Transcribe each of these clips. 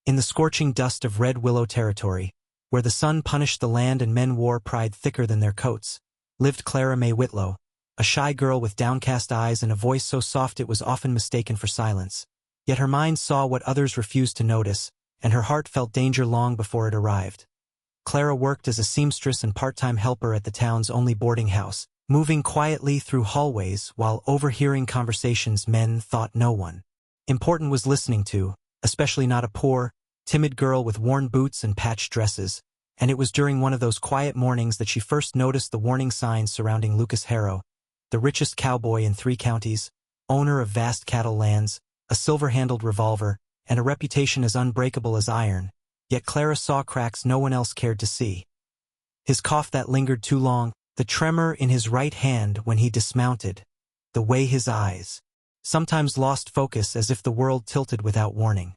In the scorching dust of Red Willow territory, where the sun punished the land and men wore pride thicker than their coats, lived Clara May Whitlow, a shy girl with downcast eyes and a voice so soft it was often mistaken for silence. Yet her mind saw what others refused to notice, and her heart felt danger long before it arrived. Clara worked as a seamstress and part-time helper at the town's only boarding house, moving quietly through hallways while overhearing conversations men thought no one important was listening to, especially not a poor, timid girl with worn boots and patched dresses, and it was during one of those quiet mornings that she first noticed the warning signs surrounding Lucas Harrow, the richest cowboy in 3 counties, owner of vast cattle lands, a silver-handled revolver, and a reputation as unbreakable as iron. Yet Clara saw cracks no one else cared to see. His cough that lingered too long, the tremor in his right hand when he dismounted, the way his eyes sometimes lost focus as if the world tilted without warning.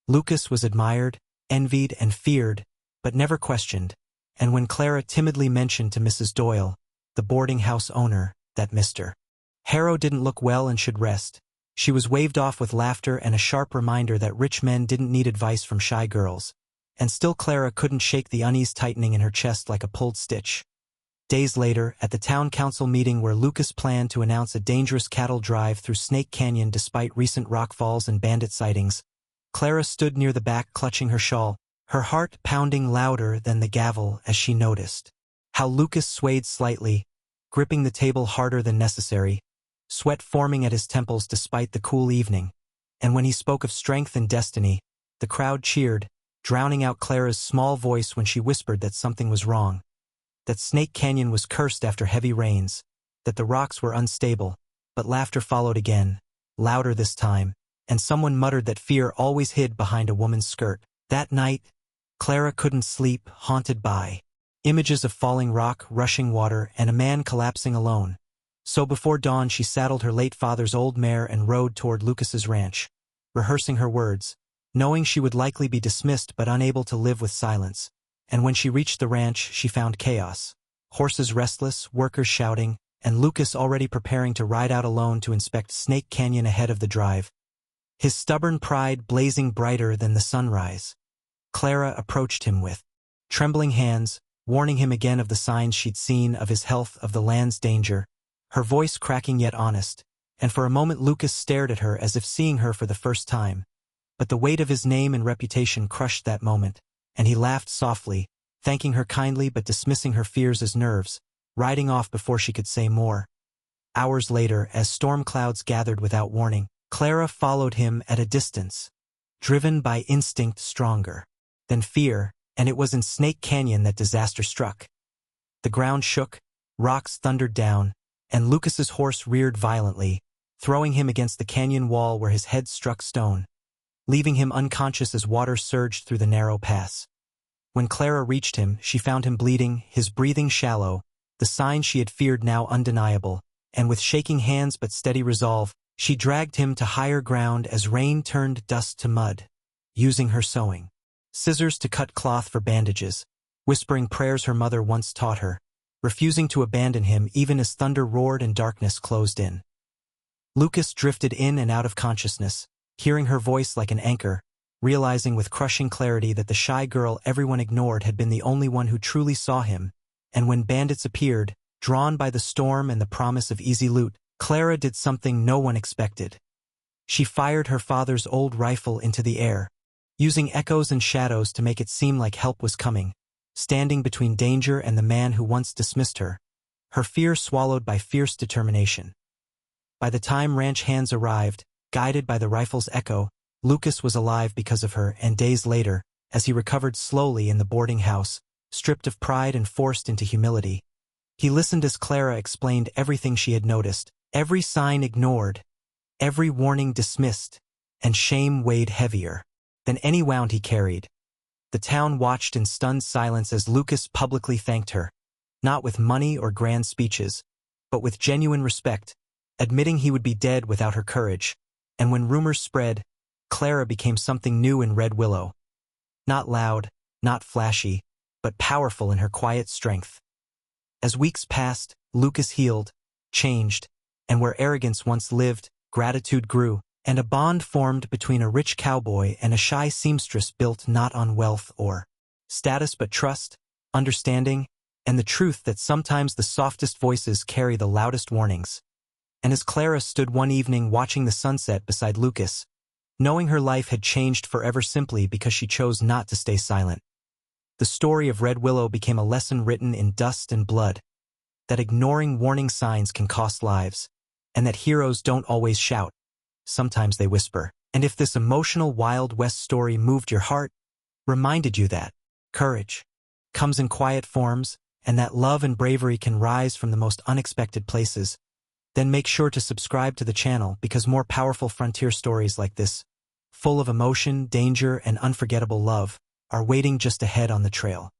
Lucas was admired, envied, and feared, but never questioned, and when Clara timidly mentioned to Mrs. Doyle, the boarding house owner, that Mr. Harrow didn't look well and should rest, she was waved off with laughter and a sharp reminder that rich men didn't need advice from shy girls, and still Clara couldn't shake the unease tightening in her chest like a pulled stitch. Days later, at the town council meeting where Lucas planned to announce a dangerous cattle drive through Snake Canyon despite recent rockfalls and bandit sightings, Clara stood near the back clutching her shawl, her heart pounding louder than the gavel as she noticed how Lucas swayed slightly, gripping the table harder than necessary, sweat forming at his temples despite the cool evening, and when he spoke of strength and destiny, the crowd cheered, drowning out Clara's small voice when she whispered that something was wrong, that Snake Canyon was cursed after heavy rains, that the rocks were unstable, but laughter followed again, louder this time, and someone muttered that fear always hid behind a woman's skirt. That night, Clara couldn't sleep, haunted by images of falling rock, rushing water, and a man collapsing alone. So before dawn she saddled her late father's old mare and rode toward Lucas's ranch, rehearsing her words, knowing she would likely be dismissed but unable to live with silence. And when she reached the ranch, she found chaos. Horses restless, workers shouting, and Lucas already preparing to ride out alone to inspect Snake Canyon ahead of the drive, his stubborn pride blazing brighter than the sunrise. Clara approached him with trembling hands, warning him again of the signs she'd seen of his health, of the land's danger, her voice cracking yet honest, and for a moment Lucas stared at her as if seeing her for the first time. But the weight of his name and reputation crushed that moment, and he laughed softly, thanking her kindly but dismissing her fears as nerves, riding off before she could say more. Hours later, as storm clouds gathered without warning, Clara followed him at a distance, driven by instinct stronger than fear, and it was in Snake Canyon that disaster struck. The ground shook, rocks thundered down, and Lucas's horse reared violently, throwing him against the canyon wall where his head struck stone, leaving him unconscious as water surged through the narrow pass. When Clara reached him, she found him bleeding, his breathing shallow, the sign she had feared now undeniable, and with shaking hands but steady resolve, she dragged him to higher ground as rain turned dust to mud, using her sewing scissors to cut cloth for bandages, whispering prayers her mother once taught her, refusing to abandon him even as thunder roared and darkness closed in. Lucas drifted in and out of consciousness, hearing her voice like an anchor, realizing with crushing clarity that the shy girl everyone ignored had been the only one who truly saw him, and when bandits appeared, drawn by the storm and the promise of easy loot, Clara did something no one expected. She fired her father's old rifle into the air, using echoes and shadows to make it seem like help was coming, standing between danger and the man who once dismissed her, her fear swallowed by fierce determination. By the time ranch hands arrived, guided by the rifle's echo, Lucas was alive because of her, and days later, as he recovered slowly in the boarding house, stripped of pride and forced into humility, he listened as Clara explained everything she had noticed, every sign ignored, every warning dismissed, and shame weighed heavier than any wound he carried. The town watched in stunned silence as Lucas publicly thanked her, not with money or grand speeches, but with genuine respect, admitting he would be dead without her courage. And when rumors spread, Clara became something new in Red Willow. Not loud, not flashy, but powerful in her quiet strength. As weeks passed, Lucas healed, changed, and where arrogance once lived, gratitude grew, and a bond formed between a rich cowboy and a shy seamstress built not on wealth or status but trust, understanding, and the truth that sometimes the softest voices carry the loudest warnings. And as Clara stood one evening watching the sunset beside Lucas, knowing her life had changed forever simply because she chose not to stay silent, the story of Red Willow became a lesson written in dust and blood, that ignoring warning signs can cost lives, and that heroes don't always shout. Sometimes they whisper. And if this emotional Wild West story moved your heart, reminded you that courage comes in quiet forms, and that love and bravery can rise from the most unexpected places, then make sure to subscribe to the channel because more powerful frontier stories like this, full of emotion, danger, and unforgettable love, are waiting just ahead on the trail.